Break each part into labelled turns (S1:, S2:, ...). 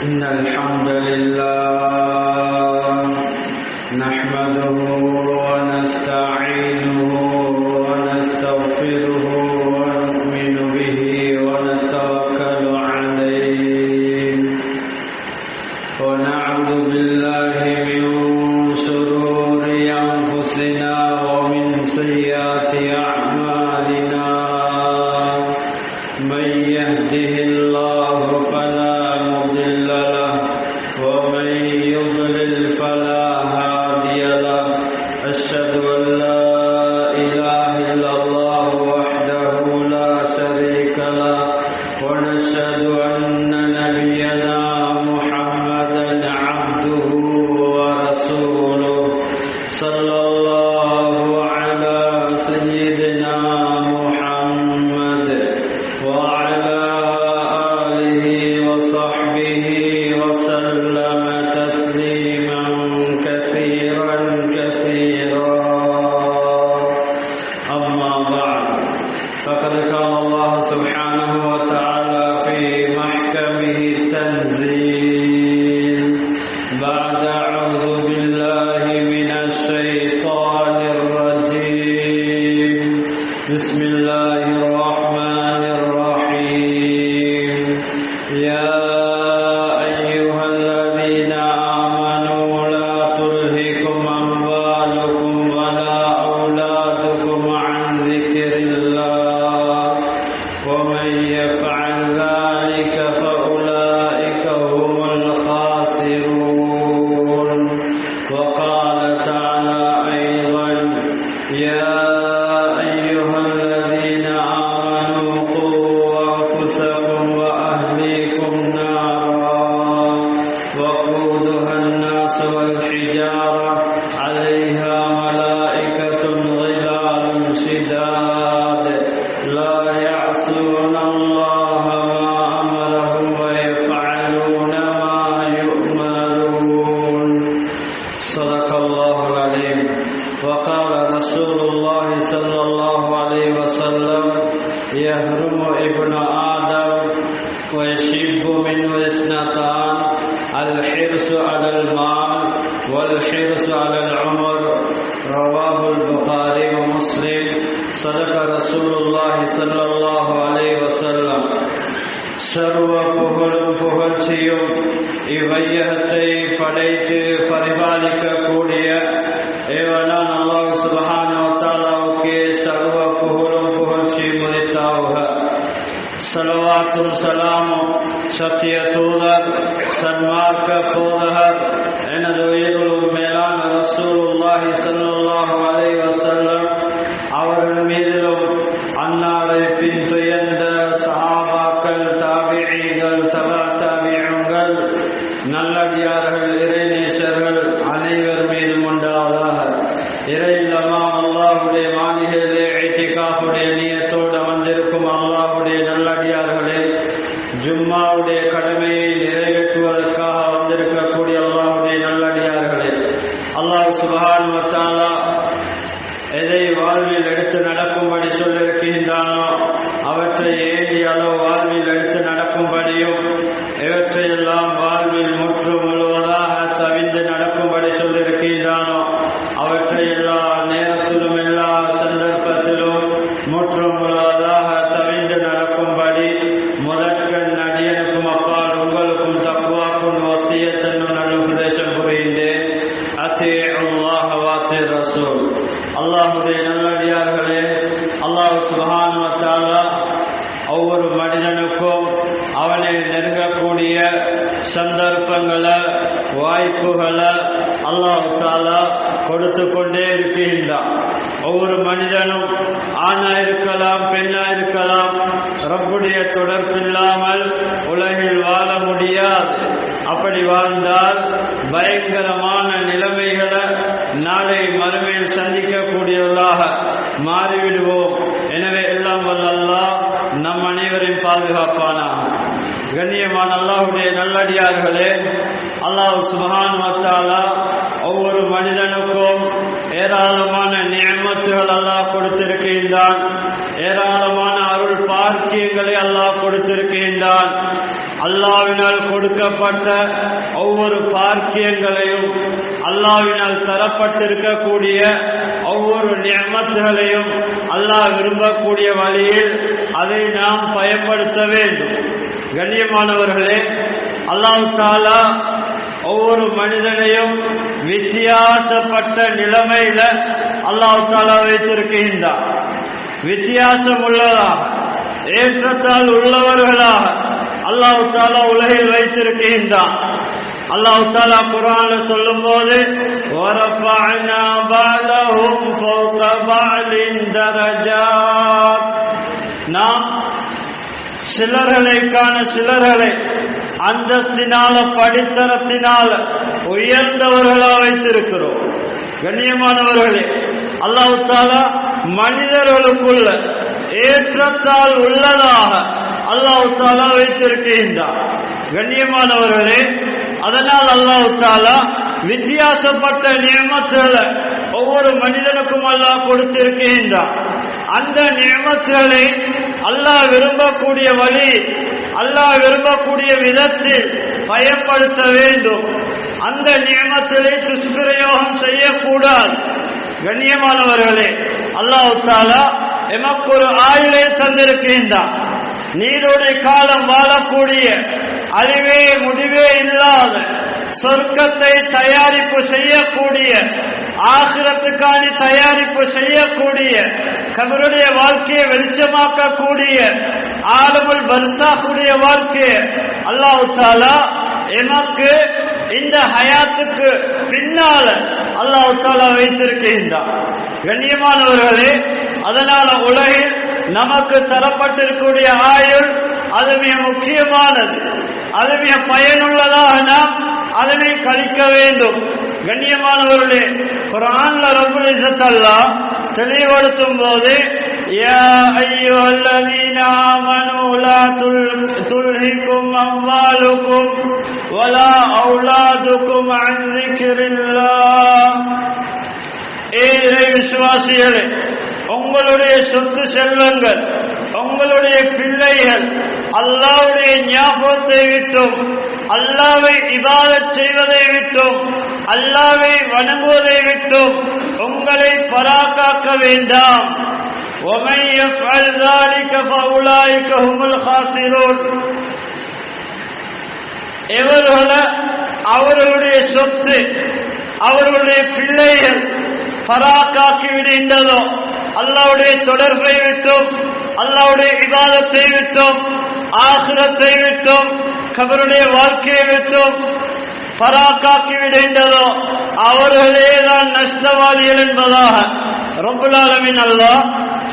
S1: إن الحمد لله نحمده ونستعينه ونستغفره ونؤمن به ونتوكل عليه ونعوذ بالله من شرور أنفسنا ومن سيئات أعمالنا من يهده الله فلا مضل له ومن يضلل فلا هادي له أشهد أن لا إله إلا الله وحده لا شريك له ونشهد أن نبينا محمدا عبده ورسوله صلى الله على سيدنا محمد وعلى آله وصحبه وسلم تسليما كثيرا كثيرا أما بعد فقد قال الله سبحانه وتعالى في محكمه التنزيل بعد أعوذ بالله من الشيطان الرجيم بسم الله الرحمن الرحيم يا أيها الذين آمنوا لا تلهكم أموالكم ولا أولادكم عن ذكر الله ومن يفعل ذلك فأولئك هم الخاسرون وقال تعالى أيضا يا أيها الذين آمنوا قوا أنفسكم وأهليكم نارا وقودها الناس والحجارة عليها ملائكة غلاظ شداد لا يعصون الله ما أمرهم ويفعلون ما يؤمرون صدق الله العليم وقال رسول الله صلى الله عليه وسلم يهرم ابن آدم ويشب منه اثنتان الحرص على المال والحرص على العمر رواه البخاري ومسلم صدق رسول الله صلى الله عليه وسلم சர்வ புகழும் புகழ்ச்சியும் இவ்வையகத்தை படைத்து பரிபாலிக்கக்கூடிய ஏவனான் அல்லாஹ் சுப்ஹானஹு வ தஆலாவுக்கே சர்வ புகழும் புகழ்ச்சியும் உரித்தாவுக. ஸலவாத்தும் ஸலாமும் சத்திய தூதர் சன்மார்க்க போதகர் எனது உயிரிலும் மேலான ரசூலுல்லாஹி ஸல்லல்லாஹு அலைஹி வஸல்லம் அவர்கள் மீதிலும் அன்னாரை பின் துயர்ந்த சஹாபாக்கள் தாபிஈகள் தபா தாபிஈன்கள் நல்லடியார்கள் இறைநேசர்கள் அனைவர் மீதும் உண்டாவதாக. இறையில்லமா அல்லாஹ்வுடைய மாளிகையிலே இத்திகாஃபுடைய நியத்தோடு அமர்ந்திருக்கும் அல்லாஹ்வுடைய நல்லடியார்களே, ஜும்மாவுடைய கடமையை நிறைவேற்றுவதற்காக வந்திருக்கக்கூடிய அல்லாஹ்வுடைய நல்லடியார்களே, அல்லாஹ் சுப்ஹானஹு வ தஆலா எதை வாழ்வில் எடுத்து நடக்கும்படி சொல்லியிருக்கின்றானோ அவற்றை ஏறிய அளவு வாழ்வில் எடுத்து நடக்கும்படியும் இவற்றையெல்லாம் வாழ்வில் முற்று முழுவதாக தவிர்த்து நடக்கும்படி சொல்லியிருக்கின்றானோ அவற்றை எல்லா நேரத்திலும் எல்லா சந்தர்ப்பத்திலும் முற்று முழுவதாக தவிர்த்து நடக்கும்படி முதற்கண் அடியனுக்கும் அப்பால் உங்களுக்கும் தக்வாக்கும் வசியத்தன்னும் நல்ல உபதேசம் புரிந்தேன். அத்தீஉல்லாஹ வ அத்தீர் ரசூல். அல்லாஹ்வுடைய நல்லடியார்களே, அல்லாஹ் சுப்ஹானஹு வ தஆலா ஒவ்வொரு மனிதனுக்கும் அவனை நெருங்கக்கூடிய சந்தர்ப்பங்களை வாய்ப்புகளை அல்லாஹ் தஆலா கொடுத்து கொண்டே இருக்கின்றான். ஒவ்வொரு மனிதனும் ஆணா இருக்கலாம் பெண்ணா இருக்கலாம், ரப்புடைய தொடர்பில்லாமல் உலகில் வாழ முடியாது. அப்படி வாழ்ந்தால் பயங்கரமான நிலைமைகளை நாளை மறுமையில் சந்திக்கக்கூடியவர்களாக மாறிவிடுவோம். எனவே எல்லாம் வல்ல அல்லாஹ் நம் அனைவரையும் பாதுகாப்பானாக. கண்ணியமான அல்லாஹ்வுடைய நல்லடியார்களே, அல்லாஹ் சுப்ஹானஹு வ தஆலா ஒவ்வொரு மனிதனுக்கும் ஏராளமான நிஅமத்துகள் அல்லாஹ் கொடுத்திருக்கின்றான். ஏராளமான அருள் பாக்கியங்களை அல்லாஹ் கொடுத்திருக்கின்றான். அல்லாஹ்வினால் கொடுக்கப்பட்ட ஒவ்வொரு பாக்கியங்களையும், அல்லாஹ்வினால் தரப்பட்டிருக்கக்கூடிய ஒவ்வொரு நிஅமத்துகளையும் அல்லாஹ் விரும்பக்கூடிய வழியில் அதை நாம் பயன்படுத்த வேண்டும். கண்ணியமானவர்களே, அல்லாஹ் தஆலா ஒவ்வொரு மனிதனையும் வித்தியாசப்பட்ட நிலைமையில அல்லாஹ் தஆலா வைத்திருக்கின்றார். வித்தியாசம் உள்ளதாக, ஏற்றத்தால் உள்ளவர்களாக அல்லாஹ் தஆலா உலகில் வைத்திருக்கின்றான். அல்லாஹ் தஆலா குர்ஆன்ல சொல்லும்போது வரஃபஅனா பஅதஹும் ஃபௌக பஅலின் தரஜாத், நாம் சிலர்களை அந்தஸ்தினால படித்தரத்தினால உயர்ந்தவர்களா வைத்திருக்கிறோம். கண்ணியமானவர்களே, அல்லாஹ் தஆலா மனிதர்களுக்குள்ள ஏற்றத்தால் உள்ளதாக அல்லாஹ் தஆலா வைத்திருக்கின்றார். கண்ணியமானவர்களே, அதனால் அல்லாஹ் தஆலா வித்தியாசப்பட்ட நியமத்துகளை ஒவ்வொரு மனிதனுக்கும் அல்லாஹ் கொடுத்திருக்கின்றார். அந்த நியமத்துகளை அல்லாஹ் விரும்பக்கூடிய வழி, அல்லாஹ் விரும்பக்கூடிய விதத்தில் பயன்படுத்த வேண்டும். அந்த நியமத்திலே துஷ்பிரயோகம் செய்யக்கூடாது. கண்ணியமானவர்களே, அல்லாஹ் தஆலா எமக்கு ஒரு ஆயுளை தந்திருக்கின்றான். நீருடைய காலம் வாழக்கூடிய, அழிவே முடிவே இல்லாத சொர்க்கத்தை தயாரிப்பு செய்யக்கூடிய, ஆகிரத்துக்கான தயாரிப்பு செய்யக்கூடிய, கபருடைய வாழ்க்கையை வெளிச்சமாக்கக்கூடிய, ஆலமுல் பர்சாஹுடைய வாழ்க்கையை அல்லாஹ் தஆலா எமக்கு இந்த ஹயாத்துக்கு பின்னால அல்லாஹ் தஆலா வைத்திருக்கின்றான். கண்ணியமானவர்களே, அதனால உலகில் நமக்கு தரப்பட்டிருக்கக்கூடிய ஆயுள் அது மிக முக்கியமானது, அது மிக பயனுள்ளதாக நாம் அதனை கழிக்க வேண்டும். கண்ணியமானவர்களே, குர்ஆன்ல ரப்புல் இஸ்ஸத் அல்லாஹ் தெளிவுபடுத்தும் போது யா அய்யுஹல்லதீன ஆமனூ லா துல்ஹிகும் அம்வாலுக்கும் வலா அவுலாதுக்கும் அன் ஸிக்ரில்லாஹ், ஏ இறை விசுவாசிகளே, உங்களுடைய சொத்து செல்வங்கள், உங்களுடைய பிள்ளைகள் அல்லாஹ்வுடைய ஞாபகத்தை விட்டும், அல்லாஹ்வை இபாதத் செய்வதை விட்டும், அல்லாஹ்வை வணங்குவதை விட்டும் உங்களை பராக்காக்க வேண்டாம். وَمَن يَفْعَلْ ذَلِكَ فَأُولَٰئِكَ هُمُ الْخَاسِرُونَ, அவர்களுடைய சொத்து, அவர்களுடைய பிள்ளைகள் பராக்காக்கி விடுகின்றதோ, அல்லாஹ்வுடைய தொடர்பை விட்டும், அல்லாஹ்வுடைய இபாதத்தை விட்டும், ஆகிரத்தை விட்டும், கபருடைய வாழ்க்கையை விட்டும் பராக்காக்கி விடுகின்றதோ அவர்களே தான் நஷ்டவாளிகள் என்பதாக ரப்புல் ஆலமீன் அல்லாஹ்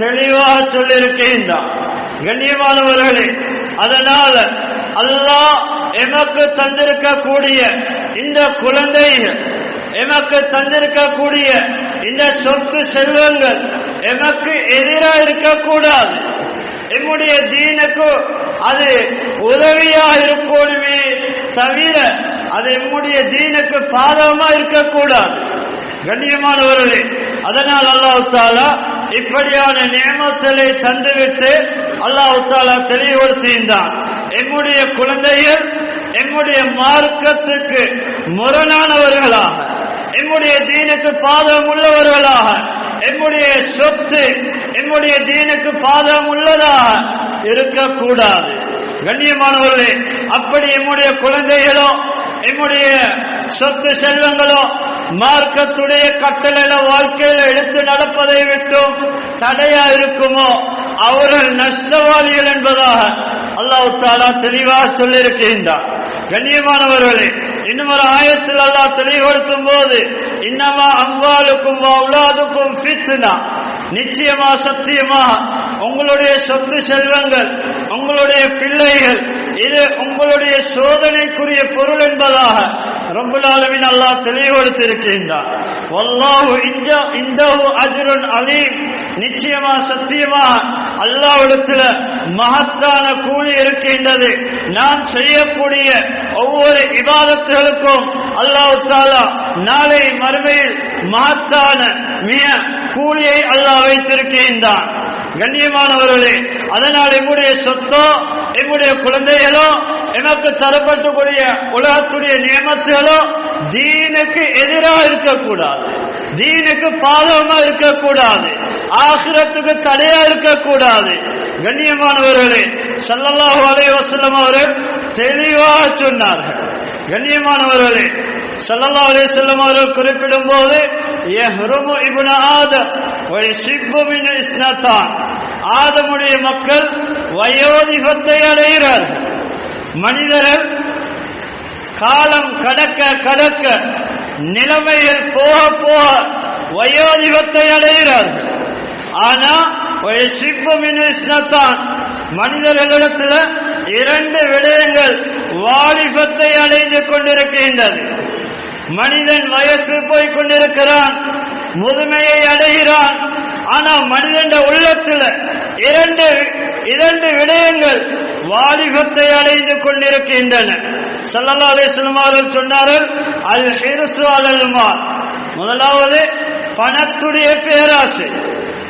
S1: தெளிவாக சொல்லியிருக்கின்றான். கண்ணியமானவர்களே, அதனால அல்லாஹ் எமக்கு தந்திருக்கக்கூடிய இந்த குழந்தைகள், எமக்கு தந்திருக்கக்கூடிய இந்த சொத்து செல்வங்கள் எமக்கு எதிராக இருக்கக்கூடாது. எம்முடைய தீனுக்கு அது உதவியாக இருக்கணுமே தவிர அது எம்முடைய தீனுக்கு பாதகமா இருக்கக்கூடாது. கண்ணியமானவர்களே, அதனால் அல்லாஹ் தஆலா இப்படியான நியமத்தை தந்துவிட்டு அல்லாஹ் தஆலா தெளிவுபடுத்துகின்றான். எம்முடைய குழந்தைகள் எம்முடைய மார்க்கத்துக்கு முரணானவர்களாக, எம்முடைய தீனுக்கு பாதகம் உள்ளவர்களாக, எம்முடைய சொத்து எம்முடைய தீனுக்கு பாதகம் உள்ளதாக இருக்கக்கூடாது. கண்ணியமானவர்களே, அப்படி எம்முடைய குழந்தைகளோ எம்முடைய சொத்து செல்வங்களோ மார்க்கத்துடைய கட்டளையில வாழ்க்கையில எடுத்து நடப்பதை விட்டும் தடையா இருக்குமோ அவர்கள் நஷ்டவாளிகள் என்பதாக அல்லாஹ் தஆலா தெளிவாக சொல்லியிருக்கின்றார். கண்ணியமானவர்களே, இன்னும் ஒரு ஆயத்தில் அல்லாஹ் தெளிவுபடுத்தும் போது இன்னமா அம்வாலுக்கும் அவுலாதுக்கும் ஃபித்னா, நிச்சயமா சத்தியமா உங்களுடைய சொத்து செல்வங்கள், உங்களுடைய பிள்ளைகள் இது உங்களுடைய சோதனைக்குரிய பொருள் என்பதாக ரப்புல் ஆலமீன் அல்லாஹ் தெளிவுபடுத்தியிருக்கின்றார். வல்லாஹு இன்தஹு அஜ்ருன் அலீம், நிச்சயமா சத்தியமா அல்லாஹ்விடத்தில் மகத்தான கூலி இருக்கின்றது. நாம் செய்யக்கூடிய ஒவ்வொரு இபாதத்துகளுக்கும் அல்லாஹ் தஆலா நாளை மறுமையில் மகத்தான மிக கூலியை அல்லாஹ் வைத்திருக்கின்றான். கண்ணியமானவர்களே, அதனால் எம்முடைய சொத்தோ எம்முடைய குழந்தைகளோ எமக்கு தரப்பட்டக்கூடிய உலகத்துடைய நியமத்துகளோ தீனுக்கு எதிராக இருக்கக்கூடாது, தீனுக்கு பாதகமா இருக்கக்கூடாது, ஆகிரத்துக்கு தடையா இருக்கக்கூடாது. கண்ணியமானவர்களே, ஸல்லல்லாஹு அலைஹி வஸல்லம் அவர்கள் தெளிவாக சொன்னார்கள். கண்ணியமானவர்களே, ஸல்லல்லாஹு அலைஹி வஸல்லம் அவர்கள் குறிப்பிடும் போது யஹ்ருமு இப்னு ஆதம் வ யஷிப்பு மின் இஸ்னதான், ஆதமுடைய மக்கள் வயோதிபத்தை அடைகிறார்கள். மனிதர்கள் காலம் கடக்க கடக்க நிலைமைகள் போக போக வயோதிபத்தை அடைகிறார்கள். ஆனா மனிதர்களிடத்தில் இரண்டு விடயங்கள் வாலிபத்தை அடைந்து கொண்டிருக்கின்றது. மனிதன் வயசு போய் கொண்டிருக்கிறான், முதுமையை அடைகிறான். ஆனா மனிதன் உள்ளத்தில் இரண்டு விடயங்கள் வாலிபத்தை அடைந்து கொண்டிருக்கின்றன. ஸல்லல்லாஹு அலைஹி வஸல்லம் அவர்கள் சொன்னார்கள், அல் ஹிர்சு அலல் மால், முதலாவது பணத்துடைய பேராசை,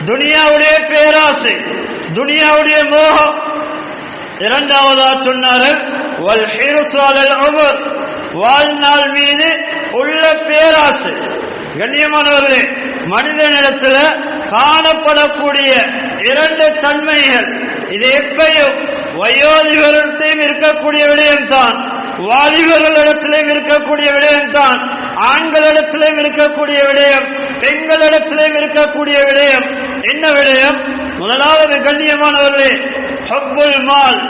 S1: துனியாவுடைய பேராசை, துனியாவுடைய மோகம். இரண்டாவதா சொன்னார்கள் வல் ஹிர்சு அலல் உமர், வாழ்நாள் மீது உள்ள பேராசை. கண்ணியமானவர்களே, மனிதனிடத்தில் காணப்படக்கூடிய இரண்டு தன்மைகள், இது எப்பையும் வயோதிபரிடத்திலும் இருக்கக்கூடிய விடயம்தான், வாலிபர்களிடத்திலும் இருக்கக்கூடிய விடயம்தான், ஆண்களிடத்திலும் இருக்கக்கூடிய விடயம், பெண்களிடத்திலும் இருக்கக்கூடிய விடயம். என்ன விடயம்? முதலாவது கண்ணியமானவர்களே, ஹப்புல் மால்,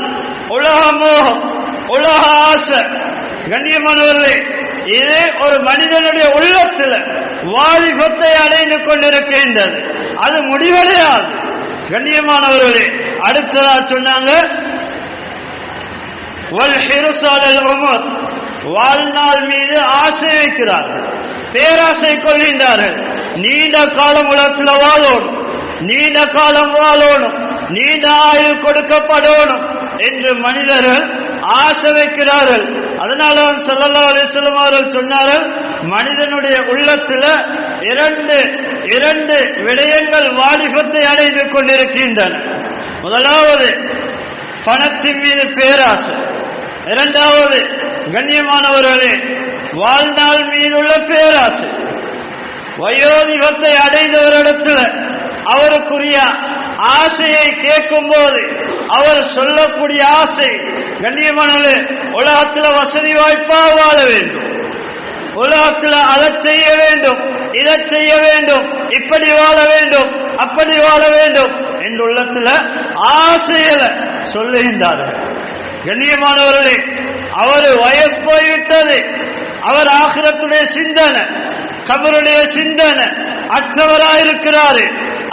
S1: உலக மோகம், உலக ஆசை. கண்ணியமானவர்களே, இது ஒரு மனிதனுடைய உள்ளத்தில் வாலிபத்தை அடைந்து கொண்டிருக்கின்றது, அது முடிவடையாது. கண்ணியமானவர்களே, அடுத்ததா சொன்னாங்க வாழ்நாள் மீது ஆசை வைக்கிறார்கள், பேராசை கொள்கின்றார்கள். நீண்ட காலம் உலகத்தில் வாழணும், நீண்ட காலம் வாழணும், நீண்ட ஆயுள் கொடுக்கப்படணும் என்று மனிதர்கள் ஆசை வைக்கிறார்கள். அதனால ஸல்லல்லாஹு அலைஹி வஸல்லம் அவர்கள் சொன்னார்கள், மனிதனுடைய உள்ளத்தில் இரண்டு விடயங்கள் வாலிபத்தை அடைந்து கொண்டிருக்கின்றன. முதலாவது பணத்தின் மீது பேராசை, இரண்டாவது கண்ணியமானவர்களே வாழ்நாள் மீதுள்ள பேராசை. வயோதிபத்தை அடைந்தவரிடத்தில் அவருக்குரிய ஆசையை கேட்கும் போது அவர் சொல்லக்கூடிய ஆசை, கண்ணியமானவர்களே, உலகத்தில் வசதி வாய்ப்பா வாழ வேண்டும், உலகத்தில் அதை செய்ய வேண்டும், இதை செய்ய வேண்டும், இப்படி வாழ வேண்டும், அப்படி வாழ வேண்டும் என்று உள்ளத்தில் ஆசைகளை சொல்லுகின்றார்கள். கண்ணியமானவர்களே, அவர் வயசு போய்விட்டது, அவர் ஆகிரத்துடைய சிந்தனை, கபருடைய சிந்தனை அற்றவராயிருக்கிறாரு.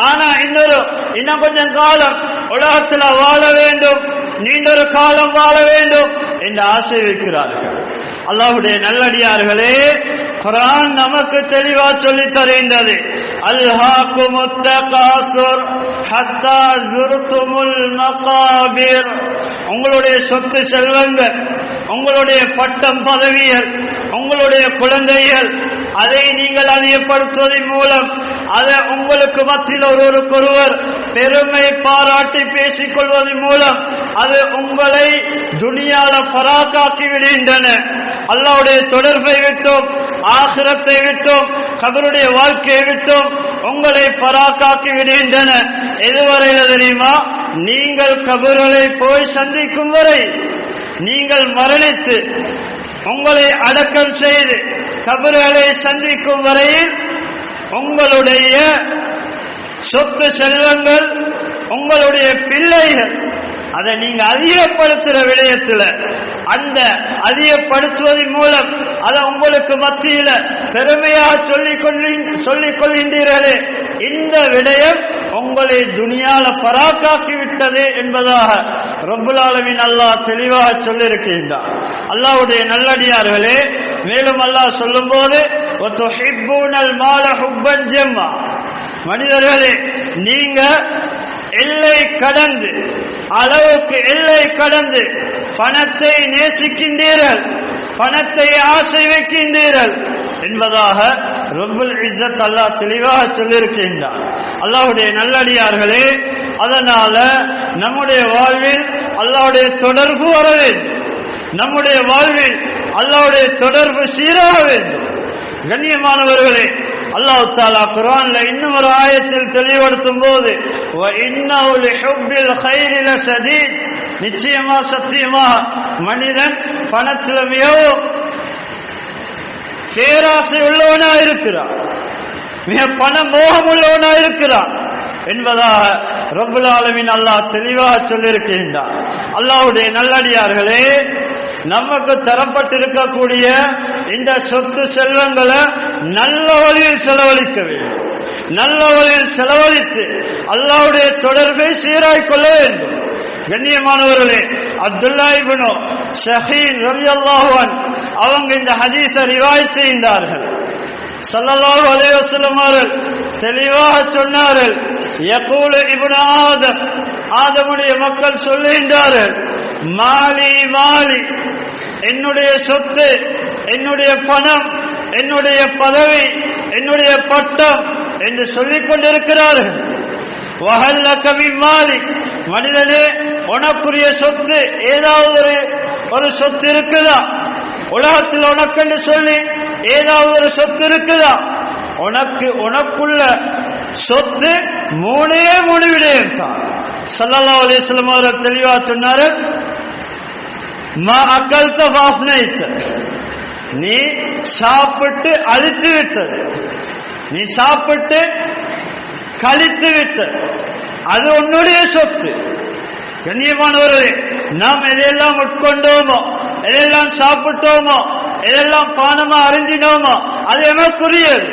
S1: ஆனா இன்னும் கொஞ்சம் காலம் உலகத்தில் வாழ வேண்டும், நீண்டொரு காலம் வாழ வேண்டும் என்று ஆசை வைக்கிறார்கள். அல்லாஹ்வுடைய நல்லடியார்களே, குர்ஆன் நமக்கு தெளிவா சொல்லி தருகின்றது, அல்ஹாகுமுத் தகாசுர் ஹத்தா ஸுர்துமுல் மகாபிர். உங்களுடைய சொத்து செல்வங்கள், உங்களுடைய பட்டம் பதவிகள், உங்களுடைய குழந்தைகள், அதை நீங்கள் அதிகப்படுத்துவதன் மூலம் அதை உங்களுக்கு மத்தியில் ஒருவருக்கொருவர் பெருமை பாராட்டி பேசிக் கொள்வதன் மூலம் அது உங்களை துனியால பராக்காக்கி விடுகின்றன. அல்லாஹ்வுடைய தொடர்பை விட்டோம், ஆகிரத்தை விட்டோம், கபருடைய வாழ்க்கையை விட்டோம் உங்களை பராக்காக்கி விடுகின்றன. எதுவரையில தெரியுமா? நீங்கள் கபர்களை போய் சந்திக்கும் வரை, நீங்கள் மரணித்து உங்களை அடக்கம் செய்து கபர்களை சந்திக்கும் வரையில் உங்களுடைய சொத்து செல்வங்கள், உங்களுடைய பிள்ளைகள், அதை நீங்க அதிகப்படுத்துற விடயத்தில் அந்த அதிகப்படுத்துவதன் மூலம் அதை உங்களுக்கு மத்தியில பெருமையாக சொல்லிக் கொள்கின்றீர்களே, இந்த விடயம் உங்களை துனியால பராக்காக்கி விட்டது என்பதாக ரப்புல் ஆலமீன் அல்லாஹ் தெளிவாக சொல்லியிருக்கின்றார். அல்லாஹ்வுடைய நல்லடியார்களே, மேலும் அல்லாஹ் சொல்லும் போது மனிதர்களே, நீங்க எல்லை கடந்து, அளவுக்கு எல்லை கடந்து பணத்தை நேசிக்கின்றீர்கள், பணத்தை ஆசை வைக்கின்றீர்கள் என்பதாக ரப்புல் இஸ்ஸத் அல்லாஹ் தெளிவாக சொல்லியிருக்கின்றார். அல்லாஹ்வுடைய நல்லடியார்களே, அதனால நம்முடைய வாழ்வில் அல்லாஹ்வுடைய தொடர்பு வர வேண்டும். நம்முடைய வாழ்வில் அல்லாஹ்வுடைய தொடர்பு சீராக வேண்டும். கண்ணியமானவர்களே, அல்லாஹ் தஆலா குர்ஆன்ல இன்னும் ஒரு ஆயத்தில் தெளிவுபடுத்தும் போது வ இன்னஹு லிஹுப்பில் கைரி லஸதீத், நிச்சயமா சத்தியமா மனிதன் பணத்தில் மிகவும் பேராசை உள்ளவனா இருக்கிறான், மிக பண மோகம் உள்ளவனா இருக்கிறான் என்பதாக ரப்புல் ஆலமீன் அல்லாஹ் தெளிவாக சொல்லியிருக்கின்றான். அல்லாஹ்வுடைய நல்லடியார்களே, நமக்கு தரப்பட்டிருக்கக்கூடிய இந்த சொத்து செல்வங்களை நல்ல வழியில் செலவழிக்க வேண்டும். நல்ல வழியில் செலவழித்து அல்லாஹ்வுடைய தொடர்பை சீராய் கொள்ள வேண்டும். கண்ணியமானவர்களே, அப்துல்லா இப்னு ஷஹீன் ரலியல்லாஹு அன்ஹு அவங்க இந்த ஹதீஸை ரிவாயத் செய்தார்கள். ஸல்லல்லாஹு அலைஹி வஸல்லம் அவர்கள் தெளிவாக சொன்னார்கள், யகூலு இப்னு ஆதம், ஆதமுடைய மக்கள் சொல்லுகின்றார்கள், மாலி மாலி, என்னுடைய சொத்து, என்னுடைய பணம், என்னுடைய பதவி, என்னுடைய பட்டம் என்று சொல்லிக் கொண்டிருக்கிறார்கள். வஹல்லக மின் மாலி, மனிதனே உனக்குரிய சொத்து ஏதாவது ஒரு சொத்து இருக்குதா? உலகத்தில் உனக்கென்று சொல்லி ஏதாவது ஒரு சொத்து இருக்குதா? உனக்குள்ள சொத்து மூணே விடயம் தான். ஸல்லல்லாஹு அலைஹி வஸல்லம் அவர்கள் தெளிவா சொன்னார்கள், மா அகல்த ஃபஅஃப்னைத, நீ சாப்பிட்டு அழித்து விட்டது, நீ சாப்பிட்டு கழித்து விட்டது, அது உன்னுடைய சொத்து. கண்ணியமானவர்களே, நாம் எதையெல்லாம் உட்கொண்டோமோ, எதையெல்லாம் சாப்பிட்டோமோ, எதெல்லாம் பானமா அறிஞ்சினோமோ அது எமக்குரியது.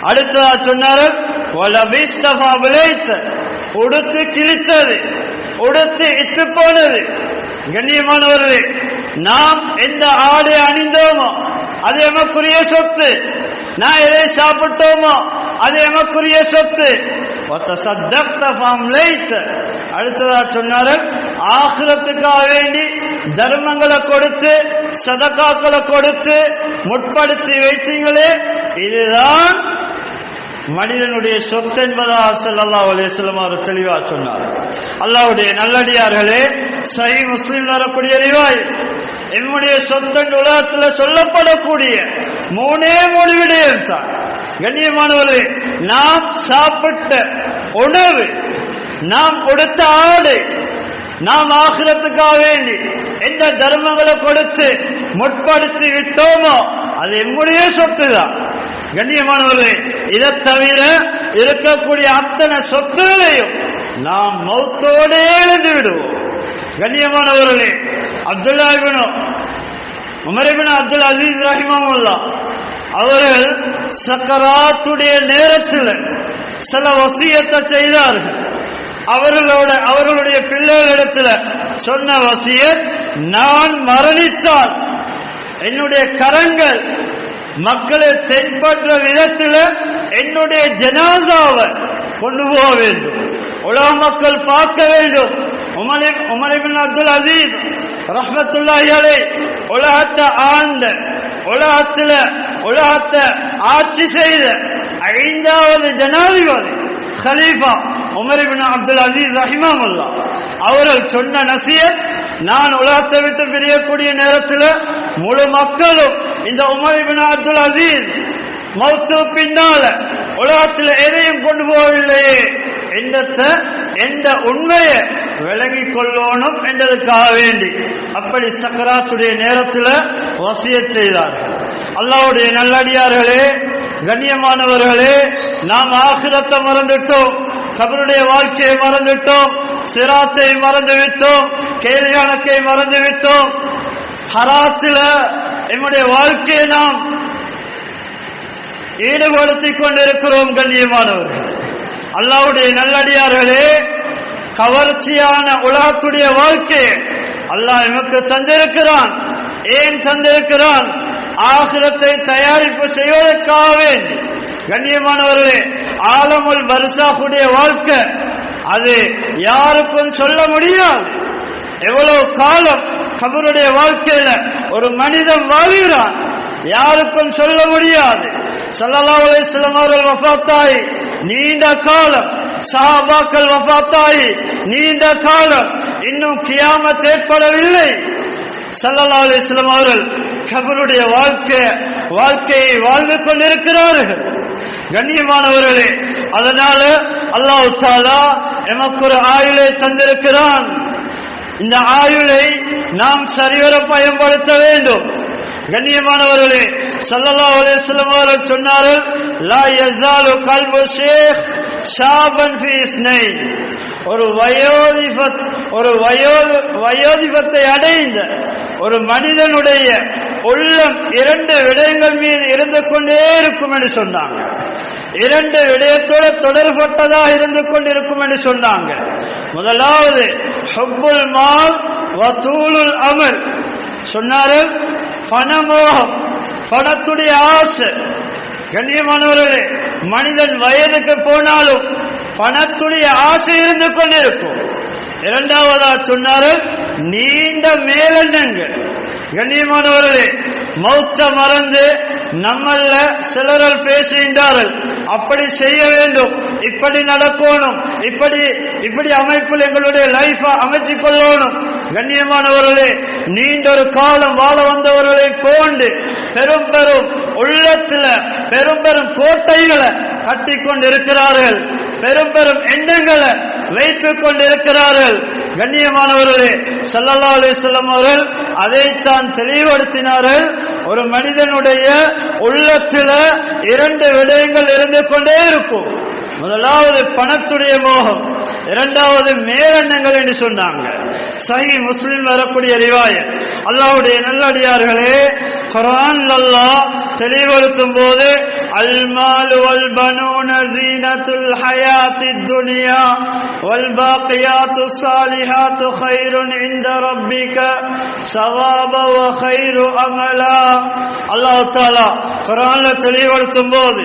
S1: அடுத்ததா சொன்னார்கள், உடுத்து கிழித்தது, உடுத்து இட்டு போனது. கண்ணியமானவர்களே, நாம் எந்த ஆடை அணிந்தோமோ அது எமக்குரிய சொத்து, நான் எதை சாப்பிட்டோமோ அது எமக்குரிய சொத்து. அடுத்ததா சொன்னார்கள், ஆகிரத்துக்காக வேண்டி தர்மங்களை கொடுத்து சதகாக்களை கொடுத்து முற்படுத்தி வைத்தீங்களே, இதுதான் மனிதனுடைய சொத்து என்பதாக ஸல்லல்லாஹு அலைஹி வஸல்லம் அவர் தெளிவா சொன்னார். அல்லாஹ்வுடைய நல்லடியார்களே, சஹீஹ் முஸ்லிம் வரக்கூடிய ரிவாயத், என்னுடைய சொத்து உலகத்தில் சொல்லப்படக்கூடிய மூணே விடயம் தான். கண்ணியமானவர்களே, நாம் சாப்பிட்ட உணவு, நாம் கொடுத்த ஆடை, நாம் ஆகிரத்துக்காக வேண்டி எந்த தர்மங்களை கொடுத்து முற்படுத்தி விட்டோமோ அது என்னுடைய சொத்து தான். கண்ணியமானவர்களே, இதை தவிர இருக்கக்கூடிய அத்தனை சொத்துகளையும் நாம் மௌத்தோடே இழந்து விடுவோம். கண்ணியமானவர்களே, அப்துல்லா இப்னு உமர் இப்னு அப்துல் அசீஸ் ரஹிமஹுல்லாஹ் அவர்கள் சக்கராத்துடைய நேரத்தில் சில வசியத்தை செய்தார்கள். அவர்களுடைய பிள்ளைகளிடத்தில் சொன்ன வசியத், நான் மரணித்தால் என்னுடைய கரங்கள் மக்களை தென்பற்ற விதத்தில் என்னுடைய ஜனாசாவை கொண்டு போக வேண்டும், உலக மக்கள் பார்க்க வேண்டும். உமர் இப்னு அப்துல் அசீஸ் ரஹ்மத்துல்லாஹி அலைஹி உலகத்தை ஆண்ட, உலகத்தை ஆட்சி செய்த 5வது ஜனாதிபதி கலீஃபா உமர் இப்னு அப்துல் அசீஸ் ரஹிமஹுல்லாஹ் அவர்கள் சொன்ன நசியத், நான் உலகத்தை விட்டு பிரியக்கூடிய நேரத்தில் முழு மக்களும் இந்த உமர் இப்னு அப்துல் அசீஸ் மௌத்து பின்னால உலகத்தில் எதையும் கொண்டு போகவில்லையே என்ற உண்மையை விளங்கிக் கொள்ளணும் என்றதுக்காக வேண்டி அப்படி சக்கராத்துடைய நேரத்தில் வசியத் செய்தார்கள். அல்லாஹ்வுடைய நல்லடியார்களே, கண்ணியமானவர்களே, நாம் ஆகிரத்தை மறந்துட்டோம், கபருடைய வாழ்க்கையை மறந்துட்டோம், சிராத்தை மறந்துவிட்டோம், கேள்வி கணக்கை மறந்துவிட்டோம், ஹராத்தில நம்முடைய வாழ்க்கையை நாம் ஈடுபடுத்திக் கொண்டிருக்கிறோம். கண்ணியமானவர்கள், அல்லாஹ்வுடைய நல்லடியார்களே, கவர்ச்சியான உலகத்துடைய வாழ்க்கையை அல்லாஹ் நமக்கு தந்திருக்கிறான். ஏன் தந்திருக்கிறான்? ஆகிரத்தை தயாரிப்பு செய்வதற்காக வேண்டி. கண்ணியமானவர்களே, ஆலமுல் பர்சாஹுடைய வாழ்க்கை அது யாருக்கும் சொல்ல முடியாது. எவ்வளவு காலம் கபருடைய வாழ்க்கையில ஒரு மனிதன் வாழ்கிறான் யாருக்கும் சொல்ல முடியாது. ஸல்லல்லாஹு அலைஹி வஸல்லம் அவர்கள் வஃபாத்தாகி நீண்ட காலம், சஹாபாக்கள் வஃபாத்தாகி நீண்ட காலம், இன்னும் கியாமத் ஏற்படவில்லை. ஸல்லல்லாஹு அலைஹி வஸல்லம் அவர்கள் கபருடைய வாழ்க்கையை வாழ்ந்து கொண்டிருக்கிறார்கள். கண்ணியமானவர்களே, அதனால அல்லாஹ் தஆலா எமக்கு ஒரு ஆயுளை தந்திருக்கிறான். இந்த ஆயுளை நாம் சரிவர பயன்படுத்த வேண்டும். கண்ணியமானவர்களே, ஸல்லல்லாஹு அலைஹி வஸல்லம் அவர்கள் சொன்னார்கள், லா யஸாலு கல்பு ஷேக் ஷாபன் ஃபீ இஸ்னைன். ஒரு வயோதிபத்தை அடைந்த ஒரு மனிதனுடைய உள்ளம் 2 விடயங்கள் மீது இருந்து கொண்டே இருக்கும் என்று சொன்னாங்க. 2 விடயத்தோடு தொடர்பட்டதாக இருந்து கொண்டிருக்கும் என்று சொன்னாங்க. முதலாவது ஹுப்புல் மால் வ தூலுல் அமல் சொன்னார்கள். பணமோகம், பணத்துடைய ஆசை. கண்ணியமானவர்களே, மனிதன் வயதுக்கு போனாலும் பணத்துடைய ஆசை இருந்து கொண்டிருக்கும். இரண்டாவதா சொன்னார்கள் நீண்ட மேலெண்ணங்கள். கண்ணியமானவர்களே, மௌத்த மறந்து நம்மள சிலர்கள் பேசுகின்றார்கள், அப்படி செய்ய வேண்டும், இப்படி நடக்கணும், இப்படி அமைப்பில் எங்களுடைய லைஃபை அமைத்துக் கொள்ளணும். கண்ணியமானவர்களே, நீண்ட ஒரு காலம் வாழ வந்தவர்களை போன்று பெரும் உள்ளத்துல பெரும் கோட்டைகளை கட்டி கொண்டிருக்கிறார்கள், பெரும் எண்ணங்களை வைத்துக் கொண்டிருக்கிறார்கள். கண்ணியமானவர்களே, ஸல்லல்லாஹு அலைஹி வஸல்லம் அவர்கள் அதைத்தான் தெளிவுபடுத்தினார்கள். ஒரு மனிதனுடைய உள்ளத்துல 2 விடயங்கள் இருந்து கொண்டே இருக்கும். முதலாவது பணத்துடைய மோகம், இரண்டாவது மேலெண்ணங்கள் என்று சொன்னாங்க. சஹீஹ் முஸ்லிம் வரக்கூடிய ரிவாயத். அல்லாஹ்வுடைய நல்லடியார்களே, குர்ஆன் அல்லாஹ் தெளிவுபடுத்தும் போது அல் மாலு வல் பனூன ஸீனத்துல் ஹயாத்தித் துன்யா வல் பாக்கியாத்துஸ் ஸாலிஹாத்து கைருன் இன்த ரப்பிக ஸவாப வ கைரு அமலா. அல்லாஹ் தஆலா குர்ஆன்ல தெளிவுபடுத்தும் போது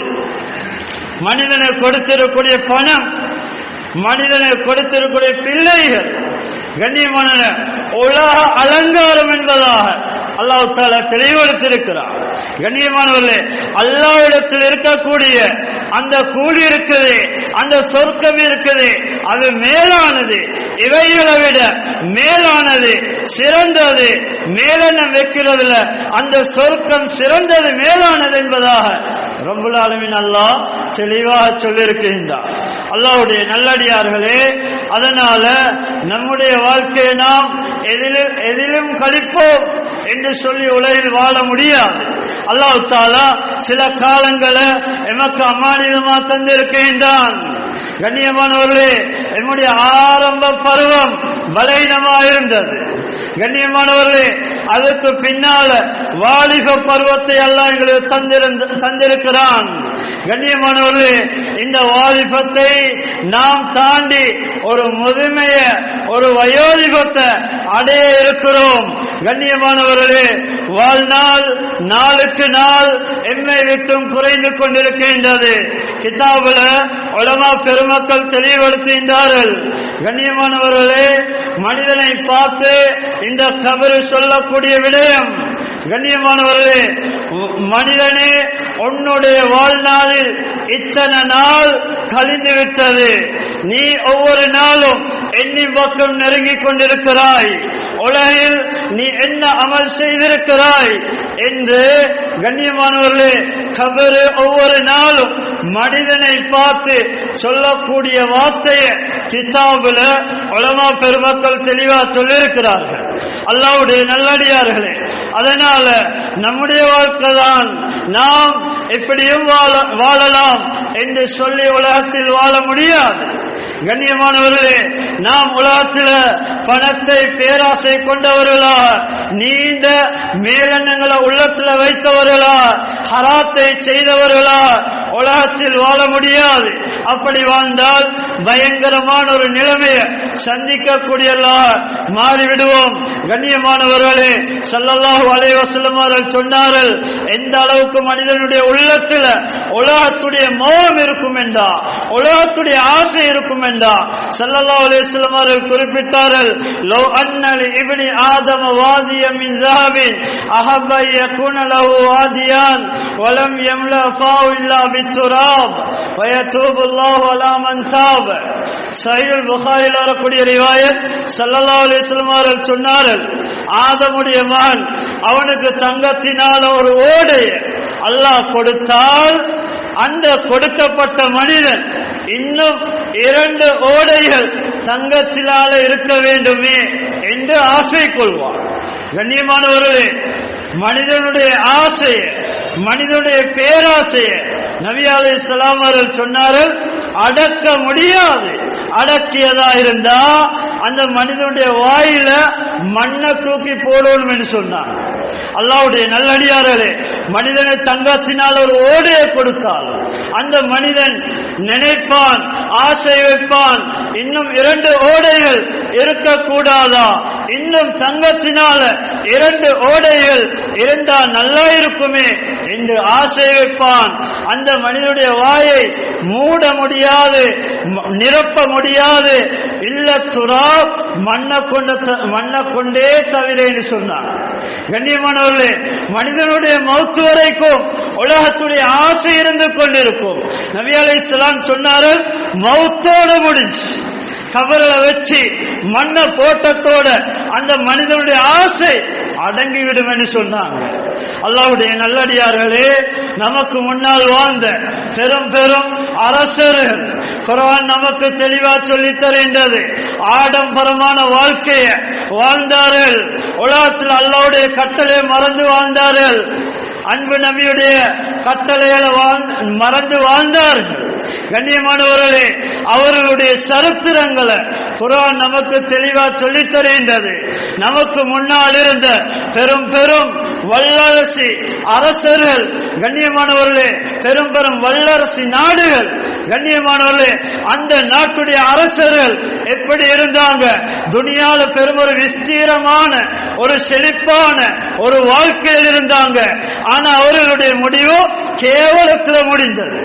S1: மனிதனை கொடுத்திருக்கூடிய பணம், மனிதனை கொடுத்திருக்கூடிய பிள்ளைகள் கண்ணியமான உலக அலங்காரம் என்பதாக அல்லாஹ் தஆலா தெளிவுபடுத்தியிருக்கிறார். கண்ணியமானவர்களே, அல்லாஹ்விடத்தில் இருக்கக்கூடிய அந்த கூலி இருக்குது, அந்த சொர்க்கம் இருக்குது, அது மேலானது, இவைகளை விட மேலானது, சிறந்தது. மேலெண்ணம் வைக்கிறதுல அந்த சொர்க்கம் சிறந்தது, மேலானது என்பதாக ரப்புல் ஆலமீன் அல்லாஹ் தெளிவாக சொல்லியிருக்கின்றார். அல்லாஹ்வுடைய நல்லடியார்களே, அதனால நம்முடைய வாழ்க்கையை நாம் எதிலும் கழிப்போம் என்று சொல்லி உலகில் வாழ முடியாது. அல்லாஹ் தஆலா சில காலங்களை எமக்கு அமானிதமா தந்திருக்கின்றான். கண்ணியமானவர்களே, என்னுடைய ஆரம்ப பருவம் பலவீனமாயிருந்தது. கண்ணியமானவர்களே, அதற்கு பின்னால வாலிப பருவத்தை அல்லாஹ் எங்களுக்கு தந்திருக்கிறான். கண்ணியமானவர்களே, இந்த வாலிபத்தை நாம் தாண்டி ஒரு முதுமைய, ஒரு வயோதிபத்தை அடைய இருக்கிறோம். கண்ணியமானவர்களே, வாழ்நாள் நாளுக்கு நாள் எம்மை விட்டும் குறைந்து கொண்டிருக்கின்றது. கிதாபுல உலமா பெருமக்கள் தெளிவுபடுத்துகின்றார்கள். கண்ணியமானவர்களே, மனிதனை பார்த்து இந்த கபர் சொல்லக்கூடிய விடயம், கண்ணியமானவர்களே, மனிதனே உன்னுடைய வாழ்நாளில் இத்தனை நாள் கழிந்து விட்டது, நீ ஒவ்வொரு நாளும் எண்ணி பக்கம் நெருங்கிக் கொண்டிருக்கிறாய், உலகில் நீ என்ன அமல் செய்திருக்கிறாய் என்று கண்ணியமானவர்களே, கபர் ஒவ்வொரு நாளும் மனிதனை பார்த்து சொல்லக்கூடிய வார்த்தையை கிதாபுல உலமா பெருமக்கள் தெளிவா சொல்லியிருக்கிறார்கள். அல்லாஹ்வுடைய நல்லடியார்களே, அதனால நம்முடைய வாழ்க்கை தான் நாம் எப்படியும் வாழலாம் என்று சொல்லி உலகத்தில் வாழ முடியாது. கண்ணியமானவர்களே, நாம் உலகத்தில் பணத்தை பேராசை கொண்டவர்களா, நீண்ட மேலெண்ணங்களை உள்ளத்தில் வைத்தவர்களா, ஹராத்தை செய்தவர்களா உலகத்தில் வாழ முடியாது. அப்படி வாழ்ந்தால் பயங்கரமான ஒரு நிலைமையை சந்திக்கக்கூடியவர்களா மாறிவிடுவோம். கண்ணியமானவர்களே, ஸல்லல்லாஹு அலைஹி வஸல்லம் அவர்கள் சொன்னார்கள், எந்த அளவுக்கு மனிதனுடைய உள்ளத்தில் உலகத்துடைய மோகம் இருக்கும் என்றா, உலகத்துடைய ஆசை இருக்கும் என்றா ஸல்லல்லாஹு அலைஹி வஸல்லம் அவர்கள் குறிப்பிட்டார்கள், லோ அன்னல் இப்னி ஆதம வாதியம் மின் ஸஹபின் அஹப்ப யகுன லஹு வாதியான் வலம் யம்லா ஃபாஹு இல்லா பித்துராப் வயதூபு அல்லாஹு அலா மன் தாப. சஹீஹுல் புகாரில் வரக்கூடிய ரிவாயத், ஸல்லல்லாஹு அலைஹி வஸல்லம் அவர்கள் சொன்னார்கள், ஆதமுடைய மகன் அவனுக்கு தங்கத்தினால் ஒரு ஓடை அல்லாஹ் கொடுத்தால் அந்த கொடுக்கப்பட்ட மனிதன் இன்னும் 2 ஓடைகள் தங்கத்திலால இருக்க வேண்டுமே என்று ஆசை கொள்வான். கண்ணியமானவர்களே, மனிதனுடைய ஆசையை, மனிதனுடைய பேராசையை நபி அலைஹிஸ்ஸலாம் அவர்கள் சொன்னார்கள், அடக்க முடியாது. அடக்கியதா இருந்தா அந்த மனிதனுடைய வாயில மண்ணை தூக்கி போடணும் என்று சொன்னாங்க. அல்லாஹ்வுடைய நல்லடியார்களே, மனிதனை தங்கத்தினால் ஒரு ஓடையை கொடுத்தால் அந்த மனிதன் நினைப்பான், ஆசை வைப்பான், இன்னும் 2 ஓடைகள் இருக்கக்கூடாதா, இன்னும் தங்கத்தினால 2 ஓடைகள் இருந்தா நல்லா இருக்குமே என்று ஆசை வைப்பான். அந்த மனிதனுடைய வாயை மூட முடியாது, நிரப்ப முடியாது. இல்ல துராப், மண்ணை கொண்டே தவிர என்று சொன்னார். கண்ணியமானவர்களே, மனிதனுடைய மௌத்து வரைக்கும் உலகத்துடைய ஆசை இருந்து கொண்டிருக்கும். நபி அலைஹிஸ்ஸலாம் சொன்னார்கள், மௌத்தோட முடிஞ்சு கபர்ல வச்சு மண்ணை போட்டத்தோட அந்த மனிதனுடைய ஆசை அடங்கிவிடும் என்று சொன்னாங்க. அல்லாஹ்வுடைய நல்லடியார்களே, நமக்கு முன்னால் வாழ்ந்த பெரும் பெரும் அரசர்கள் குர்ஆன் நமக்கு தெளிவா சொல்லி தருகின்றது. ஆடம்பரமான வாழ்க்கையை வாழ்ந்தார்கள். உலகத்தில் அல்லாஹ்வுடைய கட்டளையை மறந்து வாழ்ந்தார்கள். அன்பு நபியுடைய கட்டளைகளை மறந்து வாழ்ந்தார்கள். கண்ணியமானவர்களே, அவர்களுடைய சரித்திரங்களை குர்ஆன் நமக்கு தெளிவா சொல்லித் தருகின்றது. நமக்கு முன்னால் இருந்த பெரும் பெரும் வல்லரசு அரசர்கள், கண்ணியமானவர்களே, பெரும் பெரும் வல்லரசு நாடுகள், கண்ணியமானவர்களே, அந்த நாட்டுடைய அரசர்கள் எப்படி இருந்தாங்க? துனியால பெரும் ஒரு விஸ்தீரமான ஒரு செழிப்பான ஒரு வாழ்க்கையில் இருந்தாங்க. ஆனா அவர்களுடைய முடிவு கேவலத்தில் முடிந்தது.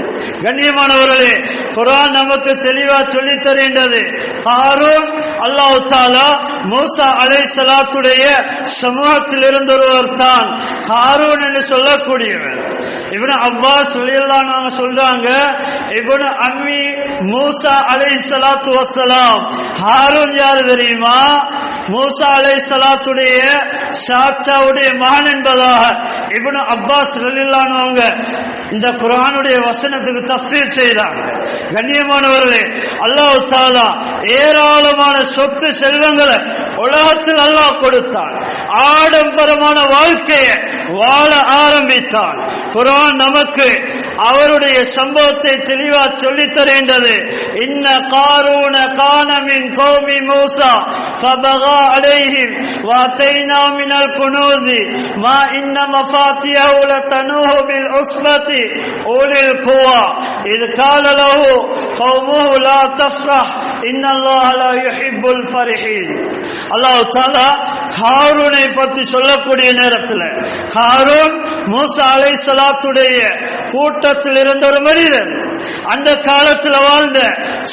S1: கண்ணியமானவர்களே, குர்ஆன் நமக்கு தெளிவா சொல்லி தருகின்றது. ஹாரூன் அல்லாஹ் தஆலா மூசா அலைஹிஸ்ஸலாத்துடைய சமூகத்தில் இருந்த ஒருவர் தான் ஹாரூன் என்று சொல்லக்கூடியவர். இப்னு அப்பாஸ் ரலியல்லாஹு அன்ஹு சொல்றாங்க, இப்னு அம்மி மூசா அலைஹிஸ்ஸலாத்து வஸ்ஸலாம். ஹாரூன் யார் தெரியுமா? மூசா அலைஹிஸ்ஸலாத்துடைய சாச்சாவுடைய மகன் என்பதாக இப்னு அப்பாஸ் ரலியல்லாஹு அன்ஹு இந்த குர்ஆனுடைய வசனத்துக்கு தஃப்சீர் செய்தாங்க. கண்ணியமானவர்களே, அல்லாஹ் தஆலா ஏராளமான சொத்து செல்வங்களை உலகத்தில் அல்லாஹ் கொடுத்தான். ஆடம்பரமான வாழ்க்கையை வாழ ஆரம்பித்தான். குர்ஆன் நமக்கு அவருடைய சம்பவத்தை தெளிவா சொல்லித் தருகின்றது. இன்ன காரூன கான மின் கௌமி மூசா ஃபபகா அலைஹிம் வஅதைனா மினல் குனூஸி மா இன்ன மஃபாத்திஹு லதனூஹு பில் உஸ்பதி உலில் குவா இத் கால லஹு கௌமுஹு லா தஃப்ரஹ் இன்னல்லாஹ லா யுஹிப்புல் ஃபரிஹீன். அல்லாஹ் தஆலா ஹாரூனை பற்றி சொல்லக்கூடிய நேரத்தில், ஹாரூன் மூசா அலைஹிஸ்ஸலாத்துடைய கூட்டத்தில் இருந்த ஒரு மனிதன், அந்த காலத்தில் வாழ்ந்த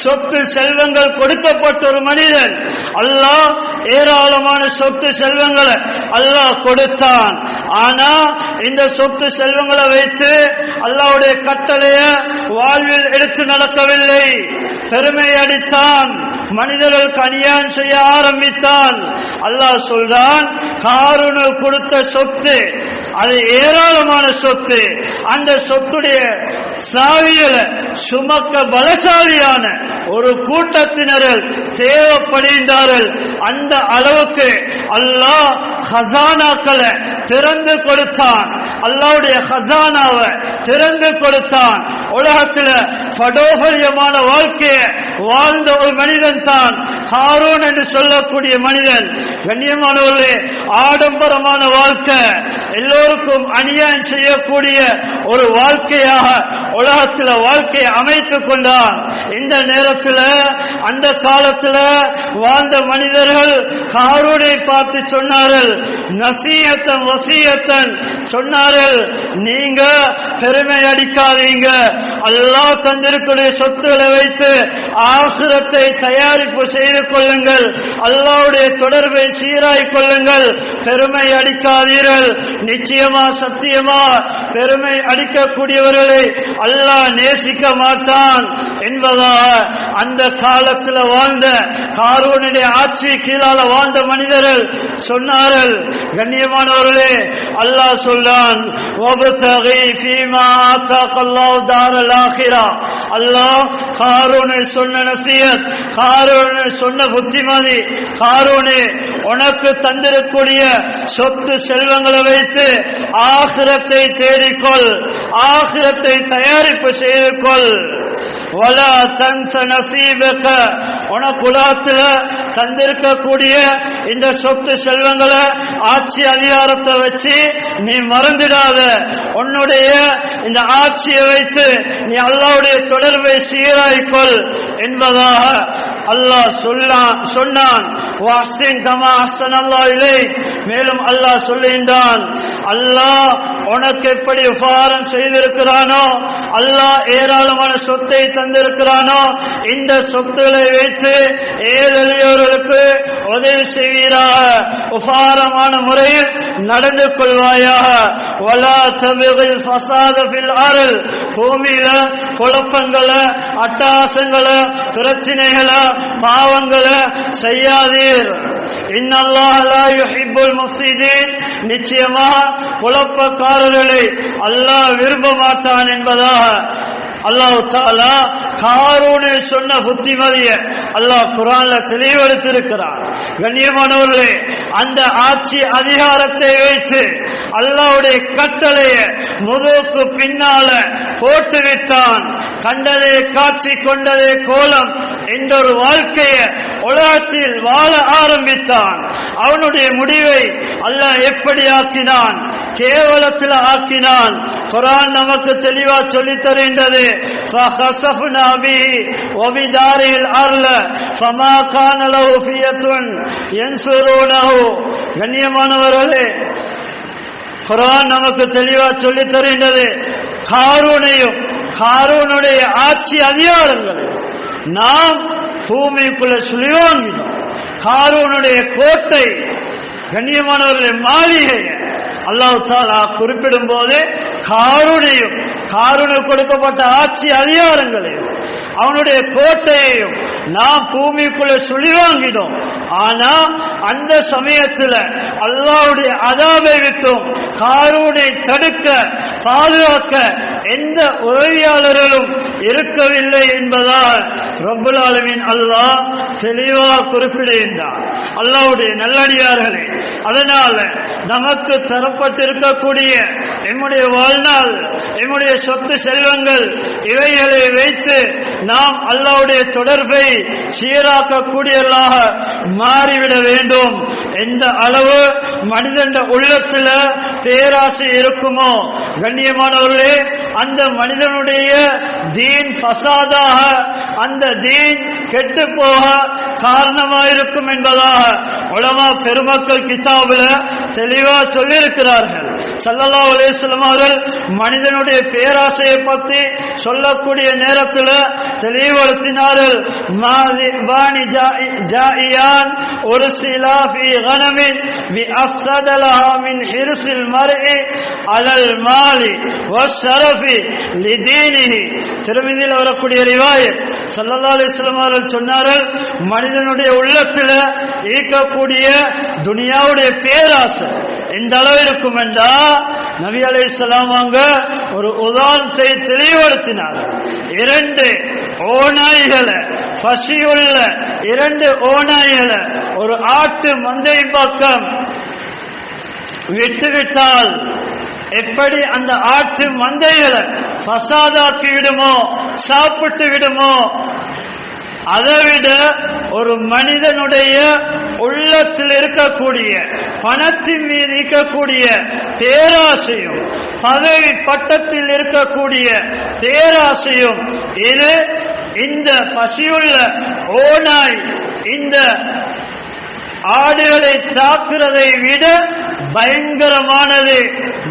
S1: சொத்து செல்வங்கள் கொடுக்கப்பட்ட ஒரு மனிதன். அல்லாஹ் ஏராளமான சொத்து செல்வங்களை அல்லாஹ் கொடுத்தான். ஆனா இந்த சொத்து செல்வங்களை வைத்து அல்லாஹ்வுடைய கட்டளைய வாழ்வில் எடுத்து நடக்கவில்லை. பெருமை அடித்தான், மனிதர்களுக்கு அநியாயம் செய்ய ஆரம்பித்தான். அல்லாஹ் சொல்றான், காரூனு கொடுத்த சொத்து அது ஏராளமான சொத்து. அந்த சொத்துடைய சாவிகளை சுமக்க பலசாலியான ஒரு கூட்டத்தினர்கள் தேவைப்படுகின்றார்கள். அந்த அளவுக்கு அல்லாஹ் ஹசானாக்களை திறந்து கொடுத்தான். அல்லாஹ்வுடைய ஹசானாவை திறந்து கொடுத்தான். உலகத்தில் படோபரியமான வாழ்க்கையை வாழ்ந்த ஒரு மனிதன் தான் ஹாரூன் என்று சொல்லக்கூடிய மனிதன். கண்ணியமானவர்களே, ஆடம்பரமான வாழ்க்கை, எல்லோருக்கும் அநியாயம் செய்யக்கூடிய ஒரு வாழ்க்கையாக உலகத்தில் வாழ்க்கையை அமைத்துக் கொண்டான். இந்த நேரத்தில் அந்த காலத்தில் வாழ்ந்த மனிதர்கள் ஹாரூனை பார்த்து சொன்னார்கள், நசீஹத்தன் வசியத்தன் சொன்னார்கள், நீங்க பெருமை அடிக்காதீங்க, அல்லாஹ் தந்திருக்கூடிய சொத்துக்களை வைத்து ஆகிரத்தை தயாரிப்பு செய்து கொள்ளுங்கள், அல்லாஹ்வுடைய தொடர்பை சீராய் கொள்ளுங்கள், பெருமை அடிக்காதீர்கள். நிச்சயமா சத்தியமா பெருமை அடிக்கக்கூடியவர்களை அல்லாஹ் நேசிக்க மாட்டான் என்பதாக அந்த காலத்தில் வாழ்ந்த காரூனுடைய ஆட்சி கீழால வாழ்ந்த மனிதர்கள் சொன்னார்கள், கண்ணியமானவர்களே, அல்லாஹ் சொல்றான், அல்லாஹ் காரூனை சொன்ன நசியத், காரூனை சொன்ன புத்திமதி, காரூனே உனக்கு தந்திருக்கூடிய சொத்து செல்வங்களை வைத்து ஆகிரத்தை தேடிக்கொள், ஆகிரத்தை தயாரிப்பு செய்து கொள். வலா தன்ஸ நஸீபக, உனக்கு உலகத்தில் தந்திருக்கக்கூடிய இந்த சொத்து செல்வங்களை ஆட்சி அதிகாரத்தை வச்சு நீ மறந்துடாத. உன்னுடைய இந்த ஆட்சியை வைத்து நீ அல்லாஹ்வுடைய தொடர்பை சீராய்க்கொள் என்பதாக அல்லாஹ் சொன்னான். மேலும் அல்லாஹ் சொல்லுகின்றான், அல்லாஹ் உனக்கு எப்படி உபகாரம் செய்திருக்கிறானோ, அல்லாஹ் ஏராளமான சொத்தை தந்திருக்கிறானோ, இந்த சொத்துக்களை வைத்து ஏழையோர்களுக்கு உதவி செய்வீராக, உபகாரமான முறையில் நடந்து கொள்வாயாக. வலா தபிகில் ஃபஸாத ஃபில் அர்ள், பூமியில குழப்பங்களை, அட்டகாசங்களை, பிரச்சனைகளை, பாவங்களை செய்யாதீர். இன்னல்லாஹ் லா யுஹிப்புல் முஃப்ஸிதீன், நிச்சயமாக குழப்பக்காரர்களை அல்லாஹ் விரும்ப மாட்டான் என்பதாக அல்லாஹ் தஆலா காரூனை சொன்ன புத்திமதிய அல்லாஹ் குர்ஆன்ல தெளிவெடுத்திருக்கிறார். கண்ணியமானவர்களே, அந்த ஆட்சி அதிகாரத்தை வைத்து அல்லாஹ்வுடைய கட்டளையை முதுகுக்கு பின்னால போட்டுவிட்டான். கண்டதே காட்சி கொண்டதே கோலம் என்ற ஒரு வாழ்க்கையை உலகத்தில் வாழ ஆரம்பித்தான். அவனுடைய முடிவை அல்லாஹ் எப்படி ஆக்கினான்? கேவலத்தில் ஆக்கினான். குர்ஆன் நமக்கு தெளிவா சொல்லித் தருகின்றது, فَخَسَفْنَا بِهِ وَبِدَارِهِ الْأَرْضَ فَمَا كَانَ لَهُ فِئَةٌ يَنْصُرُونَهُ. கண்ணியமானவர்களே, குர்ஆன் நமக்கு தெளிவா சொல்லித் தருகின்றது, காரூனையும் காரூனுடைய ஆட்சி அதிகாரங்களை நாம் பூமிக்குள்ள சுழிவாங்கினோம். காரூனுடைய கோட்டை, கண்ணியமானவர்களுடைய மாளிகை அல்லாஹ் தஆலா குறிப்பிடும் போது காரூனையும் காரூனுக்கு கொடுக்கப்பட்ட ஆட்சி அதிகாரங்களையும் அவனுடைய கோட்டையையும் நாம் பூமிக்குள்ள சுழிவாங்கினோம். ஆனா அந்த சமயத்தில் அல்லாஹ்வுடைய அதாபை விட்டும் காரூனை தடுக்க பாதுகாக்க எந்த உதவியாளர்களும் இருக்கவில்லை என்பதால் ரப்புல் ஆலமீன் அல்லாஹ் தெளிவாக குறிப்பிடுகின்றார். அல்லாஹ்வுடைய நல்லடியார்களே, அதனால நமக்கு தரப்பட்டிருக்கக்கூடிய நம்முடைய வாழ்நாள், நம்முடைய சொத்து செல்வங்கள், இவைகளை வைத்து நாம் அல்லாஹ்வுடைய தொடர்பை சீராக்கக்கூடியவர்களாக மாறிவிட வேண்டும். எந்த அளவு மனிதன் உள்ளத்துல பேராசை இருக்குமோ, கண்ணியமானவர்களே, அந்த மனிதனுடைய தீன் ஃபசாதாக, அந்த தீன் கெட்டு போக காரணமாயிருக்கும் என்பதாக உலமா பெருமக்கள் கிதாபுல தெளிவா சொல்லியிருக்கிறார்கள். ஸல்லல்லாஹு அலைஹி வஸல்லம் அவர்கள் மனிதனுடைய பேராசையை பற்றி சொல்லக்கூடிய நேரத்தில் தெளிவுபடுத்தினார்கள். மாலிபானி ஜாயியான் ஒரு சிலாஃபி கனமின் பி அஃஸதலஹா மின் ஹிர்ஸில் மர்இ அலல் மாலி வஷ்ஷரஃபி லிதீனிஹி. திருமிதியில் வரக்கூடிய ரிவாயத், ஸல்லல்லாஹு அலைஹி வஸல்லம் அவர்கள் சொன்னார்கள், மனிதனுடைய உள்ளத்தில் ஈர்க்கக்கூடிய துனியாவுடைய பேராசை எந்த அளவு இருக்கும் என்றா, நபி அலைஹிஸ்ஸலாம் அவங்க ஒரு உதாரணத்தை தெளிவுபடுத்தினார்கள். 2 ஓநாய்களை, பசியுள்ள 2 ஓநாய்களை ஒரு ஆட்டு மந்தை பக்கம் விட்டுவிட்டால் எப்படி அந்த ஆட்டு மந்தைகளை பசாதாக்கி விடுமோ, சாப்பிட்டு விடுமோ, அதைவிட ஒரு மனிதனுடைய உள்ளத்தில் இருக்கக்கூடிய பணத்தின் மீது இருக்கக்கூடிய பேராசையும், பதவி பட்டத்தில் இருக்கக்கூடிய பேராசையும், இது இந்த பசியுள்ள ஓநாய் இந்த ஆடுகளை தாக்குறதை விட பயங்கரமானது.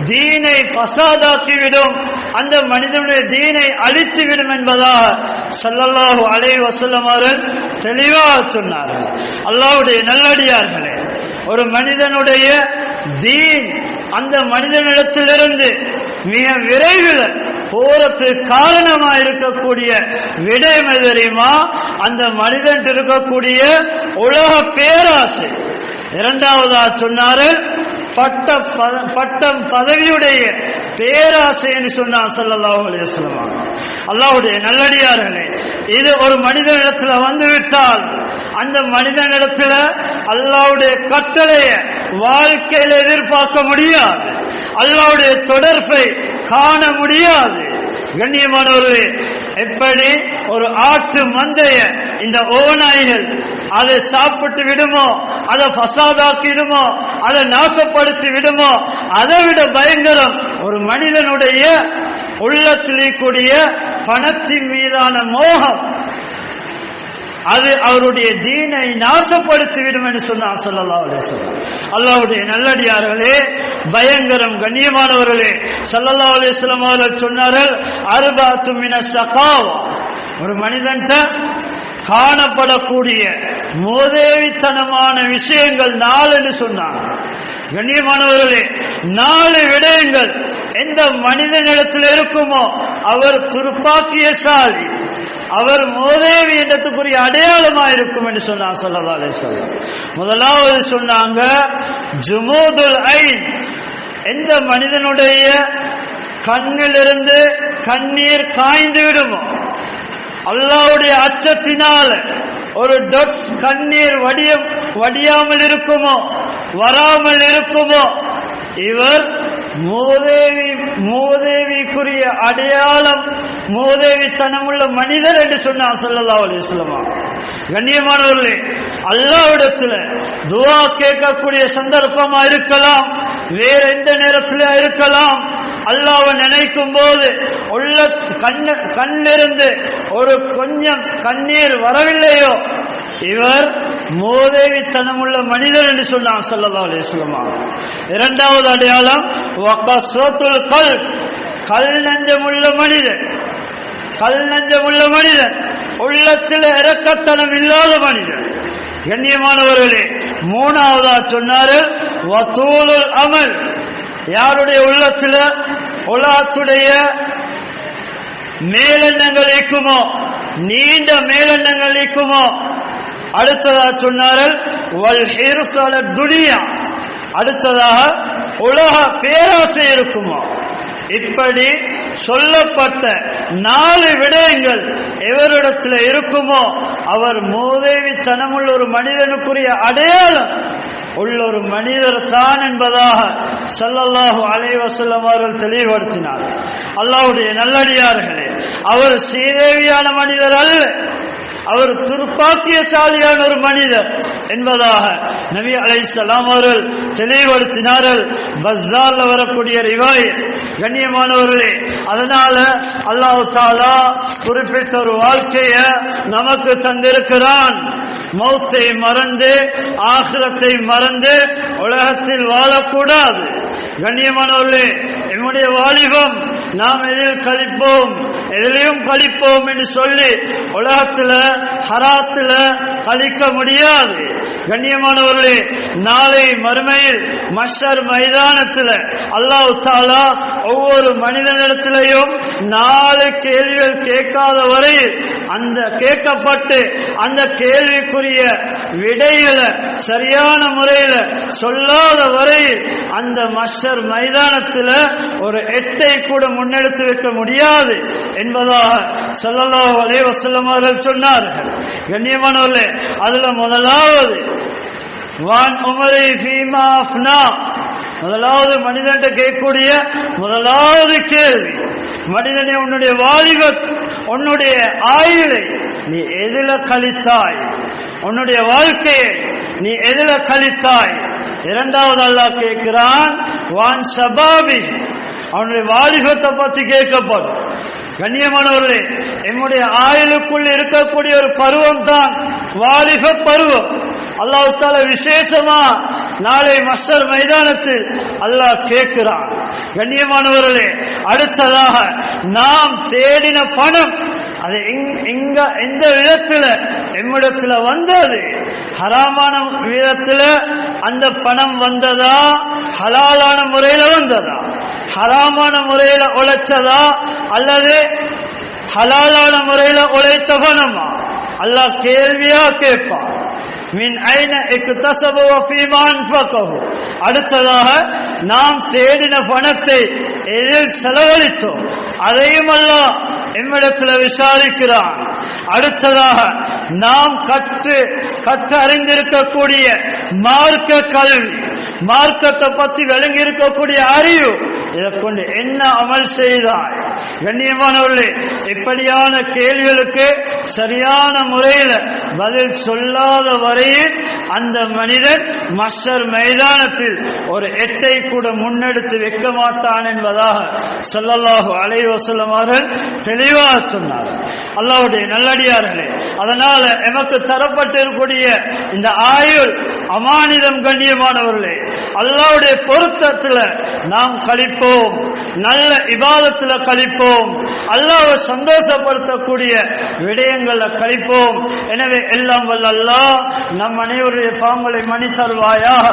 S1: தீனை பசாதாக்கிவிடும், அந்த மனிதனுடைய தீனை அழித்துவிடும் என்பதாக ஸல்லல்லாஹு அலைஹி வஸல்லம் அவர்கள் தெளிவாக சொன்னார்கள். அல்லாஹ்வுடைய நல்லடியார்களே, ஒரு மனிதனுடைய தீன் அந்த மனிதனிடத்திலிருந்து மிக விரைவில் போறதுக்கு காரணமா இருக்கக்கூடிய விடயம் தெரியுமா? அந்த மனிதன் இருக்கக்கூடிய உலக பேராசை. இரண்டாவதா சொன்னாரு பட்டம் பதவியுடைய பேராசை என்று சொன்னார் ஸல்லல்லாஹு அலைஹி வஸல்லம். அல்லாஹ்வுடைய நல்லடியார்களே, இது ஒரு மனிதனிடத்துல வந்துவிட்டால் அந்த மனிதனிடத்துல அல்லாஹ்வுடைய கட்டளையை வாழ்க்கையில் எதிர்பார்க்க முடியாது, அல்லாஹ்வுடைய தொடர்பை காண முடியாது. கண்ணியமானவர்களே, எப்படி ஒரு ஆட்டு மந்தைய இந்த ஓநாய்கள் அதை சாப்பிட்டு விடுமோ, அதை பசாதாக்கிடுமோ, அதை நாசப்படுத்தி விடுமோ, அதை விட பயங்கரம் ஒரு மனிதனுடைய உள்ளத்தில் கூடிய பணத்தின் மீதான மோகம். அது அவருடைய தீனை நாசப்படுத்திவிடும் என்று சொன்னார் ஸல்லல்லாஹு அலைஹி வஸல்லம். அல்லாஹ்வுடைய நல்லடியார்களே, பயங்கரம். கண்ணியமானவர்களே, ஸல்லல்லாஹு அலைஹி வஸல்லம் அவர்கள் சொன்னார்கள், அர்பஅத்து மினஷ் ஷகாவா, ஒரு மனிதன் காணப்படக்கூடிய மோதேவித்தனமான விஷயங்கள் 4 என்று சொன்னாங்க. கண்ணியமானவர்களே, 4 விடயங்கள் எந்த மனிதனிடத்தில் இருக்குமோ அவர் துர்ப்பாக்கியசாலி, அவர் மோதேவி என்றதுக்குரிய அடையாளமா இருக்கும் என்று சொன்னார் ஸல்லல்லாஹு அலைஹி வஸல்லம். முதலாவது சொன்னாங்க ஜுமூதுல் ஐன், எந்த மனிதனுடைய கண்ணிலிருந்து கண்ணீர் காய்ந்து விடுமோ, அல்லாஹ்வுடைய அச்சத்தினால ஒரு டொட்ஸ் கண்ணீர் வடியாமல் இருக்குமோ, வராமல் இருக்குமோ, இவர் மூதேவிக்குரிய அடையாளம், மூதேவித்தனமுள்ள மனிதர் என்று சொன்னார் ஸல்லல்லாஹு அலைஹி வஸல்லம். கண்ணியமானவர்களே, அல்லாஹ்விடத்துல துஆ கேட்கக்கூடிய சந்தர்ப்பமா இருக்கலாம், வேற எந்த நேரத்தில் இருக்கலாம். அல்லாஹ்வை நினைக்கும் போது உள்ள கண்ணிலிருந்து ஒரு கொஞ்சம் கண்ணீர் வரவில்லையோ, இவர் மோதேவித்தனமுள்ள மனிதர் என்று சொன்னார் ஸல்லல்லாஹு அலைஹி வஸல்லம். இரண்டாவது அடையாளம் வகஸத்துல் கல்ப், கல் நெஞ்சமுள்ள மனிதன், கல் நெஞ்சமுள்ள மனிதன், உள்ளத்தில் இரக்கத்தனம் இல்லாத மனிதன். கண்ணியமானவர்களே, மூணாவதா சொன்னாரு வதூலுல் அமல், யாருடைய உள்ளத்துல உலகத்துடைய மேலெண்ணங்கள் இருக்குமோ, நீண்ட மேலெண்ணங்கள் இருக்குமோ. அடுத்ததாக சொன்னார்கள் வல் ஹிர்ஸ் அல துனியா, அடுத்ததாக உலக பேராசை இருக்குமோ. இப்படி சொல்லப்பட்ட 4 விடயங்கள் எவரிடத்தில் இருக்குமோ அவர் மூதேவித்தனமுள்ள ஒரு மனிதனுக்குரிய அடையாளம் உள்ள ஒரு மனிதர் தான் என்பதாக ஸல்லல்லாஹு அலைஹி வஸல்லம் அவர்கள் தெளிவுபடுத்தினார். அல்லாஹ்வுடைய நல்லடியார்களே, அவர் சீதேவியான மனிதர் அல்ல, அவர் துர்ப்பாக்கியசாலியான ஒரு மனிதர் என்பதாக நபி அலைஹிஸ்ஸலாம் அவர்கள் தெளிவுபடுத்தினார்கள். பஸ்ஸார்ல வரக்கூடிய ரிவாயத். கண்ணியமானவர்களே, அதனால அல்லாஹ் தஆலா குறிப்பிட்ட ஒரு வாழ்க்கைய நமக்கு தந்திருக்கிறான். மௌத்தை மறந்து ஆகிரத்தை மறந்து உலகத்தில் வாழக்கூடாது. கண்ணியமானவர்களே, நம்முடைய வாலிபம் நாம் எதில் கழிப்போம், எதிலையும் கழிப்போம் என்று சொல்லி உலகத்துல ஹராத்துல கழிக்க முடியாது. கண்ணியமானவர்களே, நாளை மறுமையில் மஹ்ஷர் மைதானத்தில் அல்லாஹ் தஆலா ஒவ்வொரு மனிதனிடத்திலையும் 4 கேள்விகள் கேட்காத வரையில் அந்த கேட்கப்பட்டு அந்த கேள்விக்குரிய விடைகளை சரியான முறையில் சொல்லாத வரையில் அந்த மஹ்ஷர் மைதானத்தில் ஒரு எட்டை கூட முன்னெடுத்து வைக்க முடியாது என்பதாக ஸல்லல்லாஹு அலைஹி வஸல்லம் அவர்கள் சொன்னார்கள். கண்ணியமானவர்களே, அதுல முதலாவது வான் உமரி ஃபீமா அஃப்னா, முதலாவது மனிதன் கேட்கக்கூடிய முதலாவது கேள்வி, மனிதனே உன்னுடைய வாலிபத், உன்னுடைய ஆயுளை நீ எதில கழித்தாய், உன்னுடைய வாழ்க்கையை நீ எதில கழித்தாய். இரண்டாவது அல்லாஹ் கேட்கிறான் வான் ஷபாபி, அவனுடைய வாலிபத்தை பற்றி கேட்கப்படும். கண்ணியமானவர்களே, என்னுடைய ஆயுளுக்குள் இருக்கக்கூடிய ஒரு பருவம் தான் வாலிப பருவம். அல்லாஹ் தஆலா விசேஷமா நாளை மஹ்ஷர் மைதானத்தில் அல்லாஹ் கேட்கிறான். கண்ணியமானவர்களே, அடுத்ததாக நாம் தேடின பணம் அது எந்த விதத்துல எம்மிடத்துல வந்தது, ஹராமான விதத்துல அந்த பணம் வந்ததா, ஹலாலான முறையில வந்ததா? ஹராமான முறையில உழைச்சதா அல்லது ஹலாலான முறையில உழைத்த பணமா? அல்லாஹ் கேள்வியா கேட்பான். மின் ஐன இக்தஸபு வ ஃபீமா அன்ஃபகஹு. அடுத்ததாக நாம் தேடின பணத்தை எதில் செலவழித்தோம் அதையும் அல்லாஹ் எம்மிடத்தில் விசாரிக்கிறான். அடுத்ததாக நாம் கற்று அறிந்திருக்கக்கூடிய மார்க்க கல்வி, மார்க்கத்தை பற்றி விளங்கி இருக்கக்கூடிய அறிவு, இதை கொண்டு என்ன அமல் செய்தாய்? கண்ணியமானவர்களே, இப்படியான கேள்விகளுக்கு சரியான முறையில் பதில் சொல்லாத வரையில் அந்த மனிதன் மஸ்ஸர் மைதானத்தில் ஒரு எட்டை கூட முன்னெடுத்து வைக்க மாட்டான் என்பதாக ஸல்லல்லாஹு அலைஹி வஸல்லம் அவர்கள் தெளிவாக சொன்னார். அல்லாஹ்வுடைய நல்லடியார்களே, அதனால எமக்கு தரப்பட்டிருக்கூடிய இந்த ஆயுள் அமானிதம். கண்ணியமானவர்களே, அல்லாஹ்வுடைய பொருத்தத்தில் நாம் கழிப்போம், நல்ல இபாதத்துல கழிப்போம், அல்லாஹ்வை சந்தோஷப்படுத்தக்கூடிய விடயங்கள்ல கழிப்போம். எனவே எல்லாம் வல்ல அல்லாஹ் நம் அனைவருடைய பாவங்களை மன்னித்தருள்வாயாக.